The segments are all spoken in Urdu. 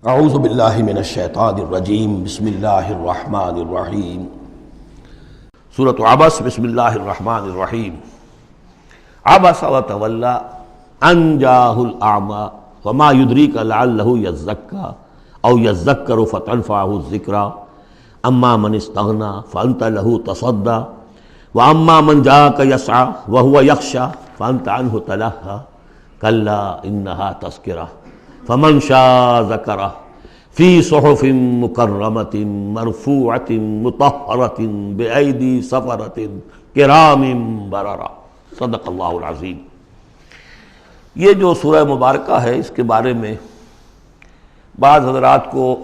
اعوذ باللہ من الشیطان الرجیم بسم اللہ الرحمن الرحیم سورۃ عبس بسم اللہ الرحمن الرحیم عبس وتولی ان جاءہ الاعمی وما یدریک لعلہ یزکی او یذکر فتنفعہ الذکریٰ اما من استغنی فانت لہ تصدی واما من جاءک یسعی وہو یخشی فانت عنہ تلہی کلا انہا تذکرہ فمن شاء ذکرہ فی صحف مکرمۃ مرفوعۃ مطہرۃ بأیدی سفرۃ کرام بررہ۔ صدق اللہ العظیم۔ یہ جو سورہ مبارکہ ہے اس کے بارے میں بعض حضرات کو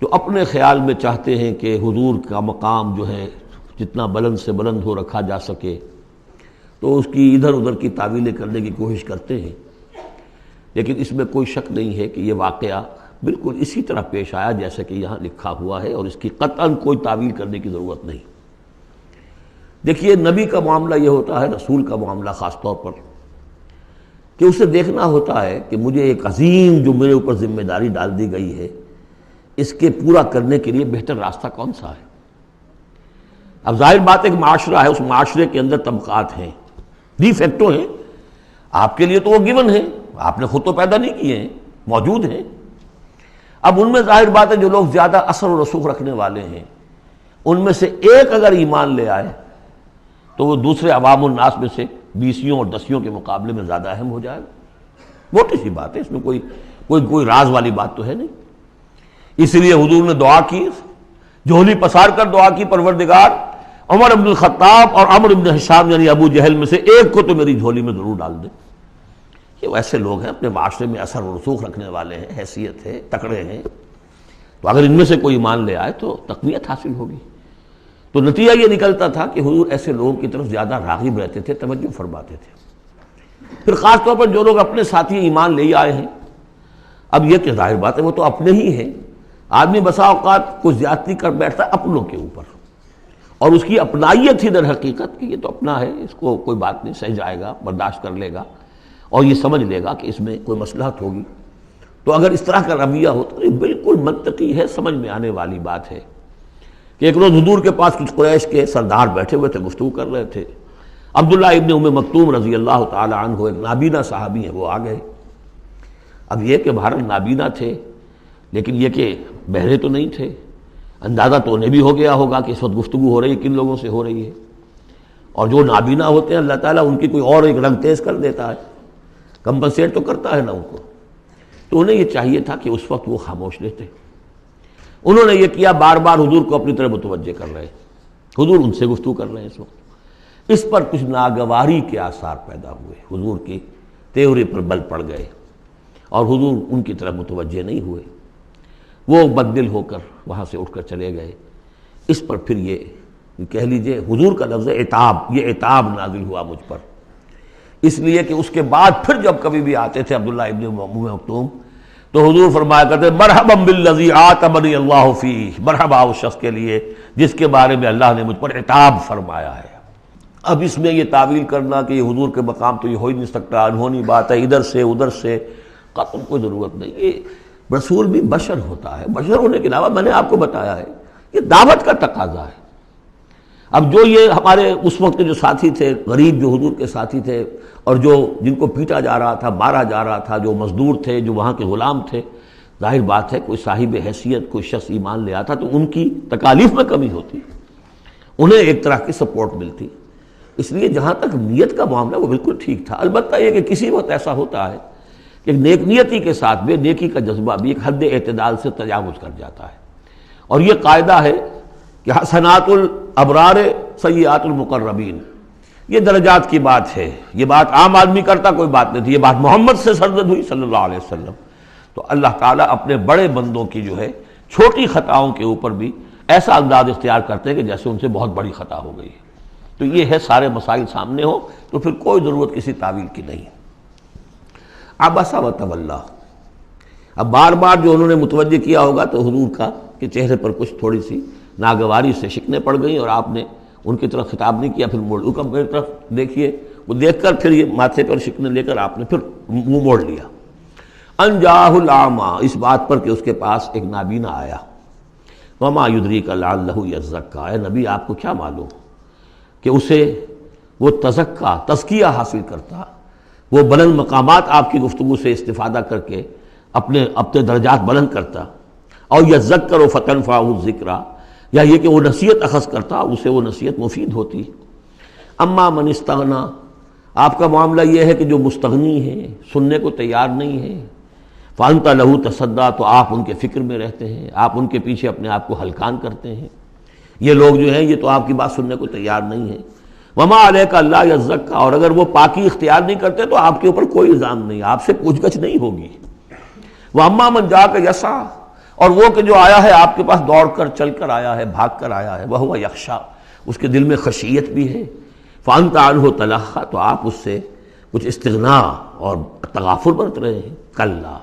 جو اپنے خیال میں چاہتے ہیں کہ حضور کا مقام جو ہے جتنا بلند سے بلند ہو رکھا جا سکے تو اس کی ادھر ادھر کی تعویلیں کرنے کی کوشش کرتے ہیں، لیکن اس میں کوئی شک نہیں ہے کہ یہ واقعہ بالکل اسی طرح پیش آیا جیسے کہ یہاں لکھا ہوا ہے، اور اس کی قطعاً کوئی تعویل کرنے کی ضرورت نہیں۔ دیکھیے، نبی کا معاملہ یہ ہوتا ہے، رسول کا معاملہ خاص طور پر، کہ اسے دیکھنا ہوتا ہے کہ مجھے ایک عظیم جو میرے اوپر ذمہ داری ڈال دی گئی ہے اس کے پورا کرنے کے لیے بہتر راستہ کون سا ہے۔ اب ظاہر بات ایک معاشرہ ہے، اس معاشرے کے اندر طبقات ہیں، ڈی فیکٹو ہیں، آپ کے لیے تو وہ گیون ہیں، آپ نے خود تو پیدا نہیں کیے ہیں، موجود ہیں۔ اب ان میں ظاہر بات ہے جو لوگ زیادہ اثر و رسوخ رکھنے والے ہیں ان میں سے ایک اگر ایمان لے آئے تو وہ دوسرے عوام الناس میں سے بیسیوں اور دسیوں کے مقابلے میں زیادہ اہم ہو جائے گا۔ موٹی سی بات ہے، اس میں کوئی راز والی بات تو ہے نہیں۔ اس لیے حضور نے دعا کی، جھولی پسار کر دعا کی، پروردگار عمر بن الخطاب اور عمرو بن ہشام یعنی ابو جہل میں سے ایک کو تو میری جھولی میں ضرور ڈال دے۔ یہ ایسے لوگ ہیں، اپنے معاشرے میں اثر و رسوخ رکھنے والے ہیں، حیثیت ہے، تکڑے ہیں، تو اگر ان میں سے کوئی ایمان لے آئے تو تقویت حاصل ہوگی۔ تو نتیجہ یہ نکلتا تھا کہ حضور ایسے لوگوں کی طرف زیادہ راغب رہتے تھے، توجہ فرماتے تھے۔ پھر خاص طور پر جو لوگ اپنے ساتھی ایمان لے آئے ہیں، اب یہ کہ ظاہر بات ہے وہ تو اپنے ہی ہیں، آدمی بسا اوقات کوئی زیادتی کر بیٹھتا ہے اپنوں کے اوپر، اور اس کی اپنائیت ہی در حقیقت کہ یہ تو اپنا ہے، اس کو کوئی بات نہیں، سہ جائے گا، برداشت کر لے گا، اور یہ سمجھ لے گا کہ اس میں کوئی مصلحت ہوگی۔ تو اگر اس طرح کا رویہ ہو تو یہ بالکل منطقی ہے، سمجھ میں آنے والی بات ہے کہ ایک روز حضور کے پاس کچھ قریش کے سردار بیٹھے ہوئے تھے، گفتگو کر رہے تھے۔ عبداللہ ابن ام مکتوم رضی اللہ تعالی عنہ ایک نابینا صحابی ہیں، وہ آ گئے۔ اب یہ کہ بہرحال نابینا تھے، لیکن یہ کہ بہرے تو نہیں تھے، اندازہ تو انہیں بھی ہو گیا ہوگا کہ اس وقت گفتگو ہو رہی ہے، کن لوگوں سے ہو رہی ہے، اور جو نابینا ہوتے ہیں اللہ تعالیٰ ان کی کوئی اور ایک رنگ تیز کر دیتا ہے، کمپنسیٹ تو کرتا ہے نا ان کو۔ تو انہیں یہ چاہیے تھا کہ اس وقت وہ خاموش رہتے۔ انہوں نے یہ کیا، بار بار حضور کو اپنی طرف متوجہ کر رہے، حضور ان سے گفتگو کر رہے ہیں اس وقت۔ اس پر کچھ ناگواری کے آثار پیدا ہوئے، حضور کی تیوری پر بل پڑ گئے، اور حضور ان کی طرف متوجہ نہیں ہوئے۔ وہ بددل ہو کر وہاں سے اٹھ کر چلے گئے۔ اس پر پھر یہ کہہ لیجئے حضور کا لفظ عتاب، یہ عتاب نازل ہوا مجھ پر، اس لیے کہ اس کے بعد پھر جب کبھی بھی آتے تھے عبداللہ ابن ام مکتوم تو حضور فرمایا کرتے مرحبا بالذی عاتبنی اللہ فیہ، مرحبا اس شخص کے لیے جس کے بارے میں اللہ نے مجھ پر عتاب فرمایا ہے۔ اب اس میں یہ تعویل کرنا کہ یہ حضور کے مقام تو یہ ہو ہی نہیں سکتا، انہونی بات ہے، ادھر سے ادھر سے، قطعاً کوئی ضرورت نہیں۔ یہ رسول بھی بشر ہوتا ہے، بشر ہونے کے علاوہ میں نے آپ کو بتایا ہے یہ دعوت کا تقاضا ہے۔ اب جو یہ ہمارے اس وقت کے جو ساتھی تھے، غریب جو حضور کے ساتھی تھے، اور جو جن کو پیٹا جا رہا تھا، مارا جا رہا تھا، جو مزدور تھے، جو وہاں کے غلام تھے، ظاہر بات ہے کوئی صاحب حیثیت کوئی شخص ایمان لے آتا تو ان کی تکالیف میں کمی ہوتی، انہیں ایک طرح کی سپورٹ ملتی۔ اس لیے جہاں تک نیت کا معاملہ وہ بالکل ٹھیک تھا۔ البتہ یہ کہ کسی وقت ایسا ہوتا ہے کہ نیک نیتی کے ساتھ بے نیکی کا جذبہ بھی ایک حد اعتدال سے تجاوز کر جاتا ہے، اور یہ قاعدہ ہے کہ حسنات الابرار سیئات المقربین، یہ درجات کی بات ہے، یہ بات عام آدمی کرتا کوئی بات نہیں تھی، یہ بات محمد سے سرزد ہوئی صلی اللہ علیہ وسلم۔ تو اللہ تعالیٰ اپنے بڑے بندوں کی جو ہے چھوٹی خطاؤں کے اوپر بھی ایسا انداز اختیار کرتے ہیں کہ جیسے ان سے بہت بڑی خطا ہو گئی ہے۔ تو یہ ہے سارے مسائل سامنے ہو تو پھر کوئی ضرورت کسی تعویل کی نہیں۔ عبس وتولی، اب بار بار جو انہوں نے متوجہ کیا ہوگا تو حضور کا کہ چہرے پر کچھ تھوڑی سی ناگواری سے شکنیں پڑ گئیں، اور آپ نے ان کی طرف خطاب نہیں کیا، پھر موڑ کا میری طرف دیکھیے، وہ دیکھ کر پھر یہ ماتھے پر شکنیں لے کر آپ نے پھر منہ موڑ لیا۔ ان جاءہ الاعمیٰ، اس بات پر کہ اس کے پاس ایک نابینا آیا، وما یدریک لعلہ یزکیٰ، اے نبی آپ کو کیا معلوم کہ اسے وہ تزکیہ حاصل کرتا، وہ بلند مقامات آپ کی گفتگو سے استفادہ کر کے اپنے درجات بلند کرتا، اور یذکر فتنفعہ الذکریٰ، یا یہ کہ وہ نصیحت اخذ کرتا، اسے وہ نصیحت مفید ہوتی۔ اما من استغنی، آپ کا معاملہ یہ ہے کہ جو مستغنی ہے، سننے کو تیار نہیں ہے، فانت لہ تصدیٰ، تو آپ ان کے فکر میں رہتے ہیں، آپ ان کے پیچھے اپنے آپ کو ہلکان کرتے ہیں۔ یہ لوگ جو ہیں یہ تو آپ کی بات سننے کو تیار نہیں ہیں۔ وما علیک اللہ یزکیٰ، اور اگر وہ پاکی اختیار نہیں کرتے تو آپ کے اوپر کوئی الزام نہیں، آپ سے پوچھ گچھ نہیں ہوگی۔ واما من جاءک یسعیٰ، اور وہ کہ جو آیا ہے آپ کے پاس دوڑ کر، چل کر آیا ہے، بھاگ کر آیا ہے، وہو یخشیٰ، اس کے دل میں خشیت بھی ہے، فانت عنہ تلہیٰ، تو آپ اس سے کچھ استغنا اور تغافل برت رہے ہیں۔ کلا،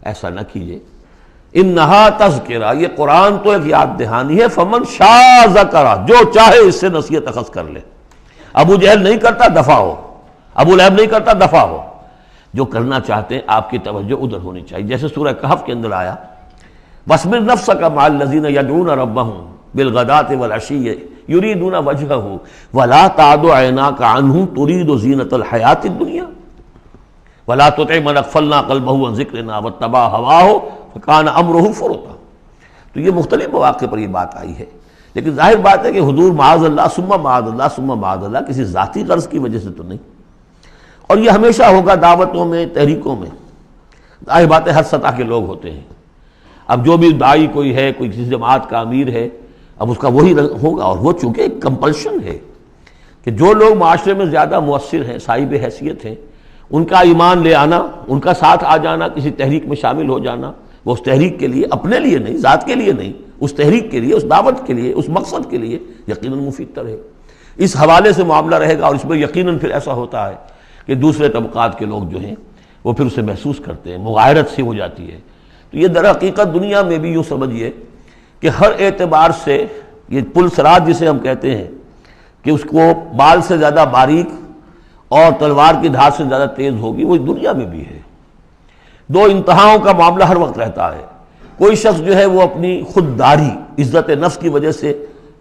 ایسا نہ کیجیے، انہا تذکرہ، یہ قرآن تو ایک یاد دہانی ہے، فمن شاء ذکرہ، جو چاہے اس سے نصیحت اخذ کر لے۔ ابو جہل نہیں کرتا، دفع ہو، ابو لہب نہیں کرتا، دفع ہو۔ جو کرنا چاہتے ہیں آپ کی توجہ ادھر ہونی چاہیے، جیسے سورہ کہف کے اندر آیا، وَاصْبِرْ نَفْسَكَ مَعَ الَّذِينَ يَدْعُونَ رَبَّهُمْ بِالْغَدَاةِ وَالْعَشِيِّ يُرِيدُونَ وَجْهَهُ وَلَا تَعْدُ عَيْنَاكَ عَنْهُمْ تُرِيدُ زِينَةَ الْحَيَاةِ الدُّنْيَا وَلَا تُطِعْ مَنْ أَغْفَلْنَا قَلْبَهُ عَنْ ذِكْرِنَا وَاتَّبَعَ هَوَاهُ فَكَانَ أَمْرُهُ فُرُطًا۔ تو یہ مختلف مواقع پر یہ بات آئی ہے، لیکن ظاہر بات ہے کہ حضور معاذ اللہ ثم معاذ اللہ ثم معاذ اللہ کسی ذاتی غرض کی وجہ سے تو نہیں، اور یہ ہمیشہ ہوگا دعوتوں میں، تحریکوں میں۔ ظاہر بات ہے ہر سطح کے لوگ ہوتے ہیں، اب جو بھی داعی کوئی ہے، کوئی کسی جماعت کا امیر ہے، اب اس کا وہی ہوگا، اور وہ چونکہ ایک کمپلشن ہے کہ جو لوگ معاشرے میں زیادہ مؤثر ہیں، صاحب حیثیت ہیں، ان کا ایمان لے آنا، ان کا ساتھ آ جانا، کسی تحریک میں شامل ہو جانا، وہ اس تحریک کے لیے، اپنے لیے نہیں، ذات کے لیے نہیں، اس تحریک کے لیے، اس دعوت کے لیے، اس مقصد کے لیے یقیناً مفید تر ہے۔ اس حوالے سے معاملہ رہے گا، اور اس میں یقیناً پھر ایسا ہوتا ہے کہ دوسرے طبقات کے لوگ جو ہیں وہ پھر اسے محسوس کرتے ہیں، مغایرت سی ہو جاتی ہے۔ تو یہ در حقیقت دنیا میں بھی یوں سمجھیے کہ ہر اعتبار سے یہ پل صراط جسے ہم کہتے ہیں کہ اس کو بال سے زیادہ باریک اور تلوار کی دھار سے زیادہ تیز ہوگی، وہ دنیا میں بھی ہے۔ دو انتہاؤں کا معاملہ ہر وقت رہتا ہے۔ کوئی شخص جو ہے وہ اپنی خودداری، عزت نفس کی وجہ سے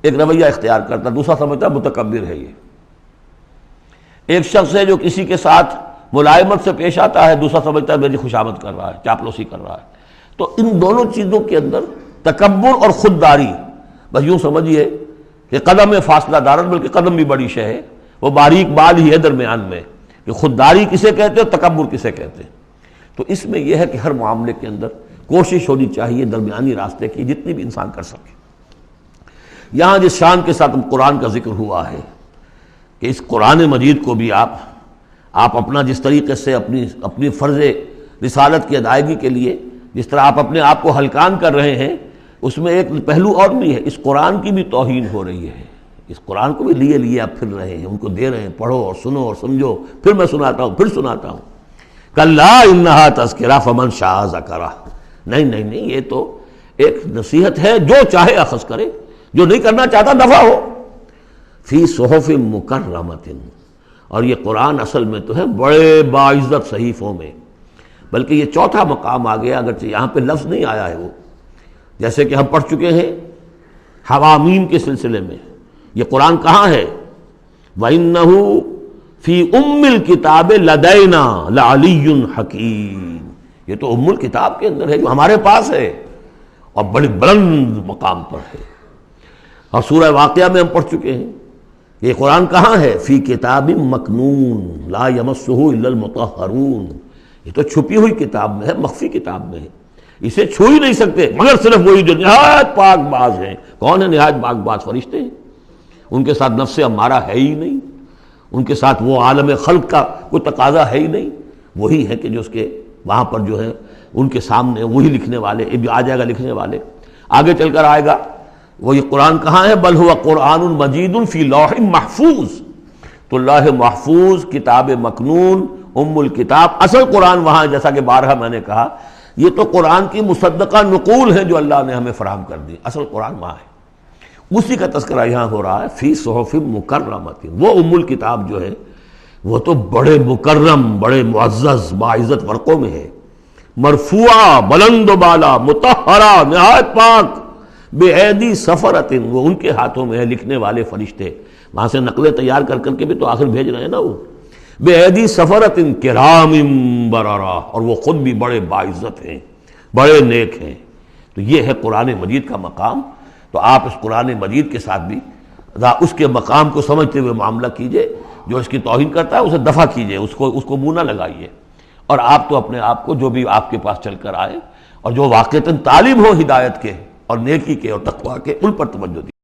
ایک رویہ اختیار کرتا، دوسرا سمجھتا متکبر ہے۔ یہ ایک شخص ہے جو کسی کے ساتھ ملائمت سے پیش آتا ہے، دوسرا سمجھتا ہے میری خوشامد کر رہا ہے، چاپلوسی کر رہا ہے۔ تو ان دونوں چیزوں کے اندر تکبر اور خودداری، بس یوں سمجھیے کہ قدم میں فاصلہ دارن، بلکہ قدم بھی بڑی شے ہے، وہ باریک بال ہی ہے درمیان میں کہ خودداری کسے کہتے ہیں، تکبر کسے کہتے ہیں۔ تو اس میں یہ ہے کہ ہر معاملے کے اندر کوشش ہونی چاہیے درمیانی راستے کی، جتنی بھی انسان کر سکے۔ یہاں جس شان کے ساتھ قرآن کا ذکر ہوا ہے کہ اس قرآن مجید کو بھی آپ اپنا جس طریقے سے اپنی فرض رسالت کی ادائیگی کے لیے جس طرح آپ اپنے آپ کو ہلکان کر رہے ہیں، اس میں ایک پہلو اور بھی ہے، اس قرآن کی بھی توہین ہو رہی ہے۔ اس قرآن کو بھی لیے آپ پھر رہے ہیں، ان کو دے رہے ہیں، پڑھو اور سنو اور سمجھو، پھر میں سناتا ہوں، پھر سناتا ہوں۔ کلا انہا تذکرہ فمن شاء ذکرہ، نہیں، یہ تو ایک نصیحت ہے، جو چاہے اخذ کرے، جو نہیں کرنا چاہتا دفع ہو۔ فی صحف مکرمۃ، اور یہ قرآن اصل میں تو ہے بڑے باعزت صحیفوں میں، بلکہ یہ چوتھا مقام آ گیا، اگرچہ یہاں پہ لفظ نہیں آیا ہے وہ، جیسے کہ ہم پڑھ چکے ہیں حوامیم کے سلسلے میں۔ یہ قرآن کہاں ہے؟ وَإِنَّهُ فِي أُمِّ الْكِتَابِ لَدَيْنَا لَعَلِيٌّ حَكِيمٌ، یہ تو ام الکتاب کے اندر ہے جو ہمارے پاس ہے اور بڑی بلند مقام پر ہے۔ اور سورہ واقعہ میں ہم پڑھ چکے ہیں یہ قرآن کہاں ہے؟ فی کتاب مکنون لا یمسہ الا المطہرون، یہ تو چھپی ہوئی کتاب میں ہے، مخفی کتاب میں ہے، اسے چھو ہی نہیں سکتے مگر صرف وہی جو نہایت پاک باز ہیں۔ کون ہے نہایت پاک باز؟ فرشتے ہیں، ان کے ساتھ نفس امارہ ہے ہی نہیں، ان کے ساتھ وہ عالم خلق کا کوئی تقاضا ہے ہی نہیں، وہی ہے کہ جو اس کے وہاں پر جو ہے ان کے سامنے وہی لکھنے والے، آ جائے گا لکھنے والے، آگے چل کر آئے گا۔ وہ یہ قرآن کہاں ہے؟ بل ہوا قرآن مجید فی لوح محفوظ، تو لوح محفوظ، کتاب مکنون، ام الکتاب، اصل قرآن وہاں، جیسا کہ بارہا میں نے کہا یہ تو قرآن کی مصدقہ نقول ہے جو اللہ نے ہمیں فراہم کر دی، اصل قرآن وہاں ہے، اسی کا تذکرہ یہاں ہو رہا ہے فی صحف مکرمۃ۔ وہ ام الکتاب جو ہے وہ تو بڑے مکرم، بڑے معزز باعزت ورقوں میں ہے، مرفوعہ بلند و بالا، مطہرہ نہایت پاک، بے ایدی سفرۃ، وہ ان کے ہاتھوں میں ہے لکھنے والے فرشتے، وہاں سے نقلیں تیار کر کر کے بھی تو آخر بھیج رہے ہیں نا وہ، بے ایدی سفرۃ کرام بررہ، اور وہ خود بھی بڑے باعزت ہیں، بڑے نیک ہیں۔ تو یہ ہے قرآن مجید کا مقام۔ تو آپ اس قرآن مجید کے ساتھ بھی اس کے مقام کو سمجھتے ہوئے معاملہ کیجئے، جو اس کی توہین کرتا ہے اسے دفع کیجئے، اس کو منہ نہ لگائیے، اور آپ تو اپنے آپ کو جو بھی آپ کے پاس چل کر آئے اور جو واقعتاً طالب ہو ہدایت کے اور نیکی کے اور تقویٰ کے، ان پر توجہ دیجیے۔